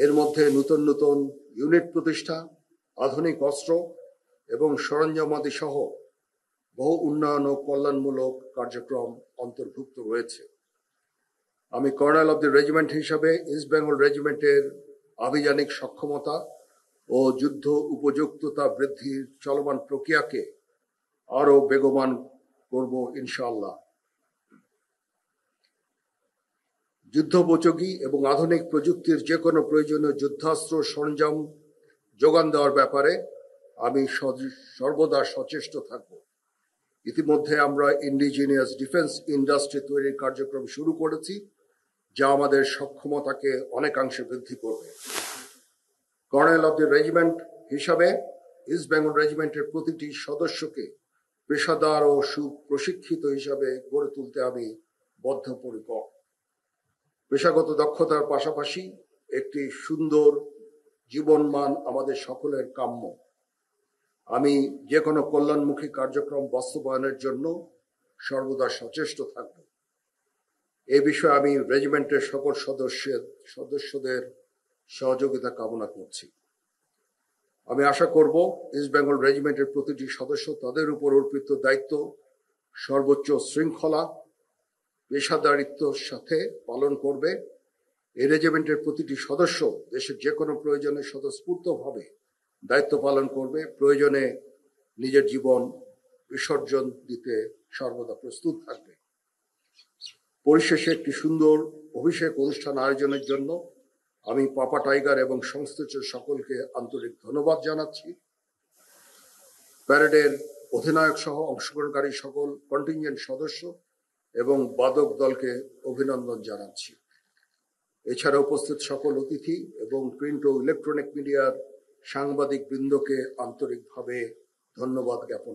এর মধ্যে নতুন নতুন ইউনিট প্রতিষ্ঠা, আধুনিক অস্ত্র এবং সরঞ্জামাদি সহ বহু উন্নয়ন ও কল্যাণমূলক কার্যক্রম অন্তর্ভুক্ত রয়েছে। আমি কর্নেল অব দি রেজিমেন্ট হিসাবে ইস্ট বেঙ্গল রেজিমেন্টের আভিযানিক সক্ষমতা ও যুদ্ধ উপযুক্ততা বৃদ্ধির চলমান প্রক্রিয়াকে আরো বেগবান করব ইনশাআল্লাহ। যুদ্ধোপযোগী এবং আধুনিক প্রযুক্তির যে কোনো প্রয়োজনীয় যুদ্ধাস্ত্র সরঞ্জাম যোগান দেওয়ার ব্যাপারে আমি সর্বদা সচেষ্ট থাকব। ইতিমধ্যে আমরা ইন্ডিজিনিয়াস ডিফেন্স ইন্ডাস্ট্রি তৈরির কার্যক্রম শুরু করেছি, যা আমাদের সক্ষমতাকে অনেকাংশে বৃদ্ধি করবে। কর্নেল অব দি রেজিমেন্ট হিসাবে ইস্ট বেঙ্গল রেজিমেন্টের প্রতিটি সদস্যকে পেশাদার ও সুপ্রশিক্ষিত হিসাবে গড়ে তুলতে আমি বদ্ধপরিকর। পেশাগত দক্ষতার পাশাপাশি একটি সুন্দর জীবনমান আমাদের সকলের কাম্য। আমি যে কোনো কল্যাণমুখী কার্যক্রম বাস্তবায়নের জন্য সর্বদা সচেষ্ট থাকব। এই বিষয়ে আমি রেজিমেন্টের সকল সদস্যদের সহযোগিতা কামনা করছি। আমি আশা করব ইস্ট বেঙ্গল রেজিমেন্টের প্রতিটি সদস্য তাদের উপর অর্পিত দায়িত্ব সর্বোচ্চ শৃঙ্খলা, পেশাদারিত্বের সাথে পালন করবে। এই রেজিমেন্টের প্রতিটি সদস্য দেশের যে কোনো প্রয়োজনে স্বতঃস্ফূর্তভাবে দায়িত্ব পালন করবে, প্রয়োজনে নিজের জীবন বিসর্জন দিতে সর্বদা প্রস্তুত থাকবে। পরিশেষে একটি সুন্দর অভিষেক অনুষ্ঠান আয়োজনের জন্য আমি পাপা টাইগার এবং সংশ্লিষ্ট সকলকে আন্তরিক ধন্যবাদ জানাচ্ছি। প্যারেডের অধিনায়ক সহ অংশগ্রহণকারী সকল কন্টিনজেন্ট সদস্য এবং বাদক দলকে অভিনন্দন জানাচ্ছি। এছাড়া উপস্থিত সকল অতিথি এবং প্রিন্ট ও ইলেকট্রনিক মিডিয়ার সাংবাদিক বৃন্দকে আন্তরিকভাবে ধন্যবাদ জ্ঞাপন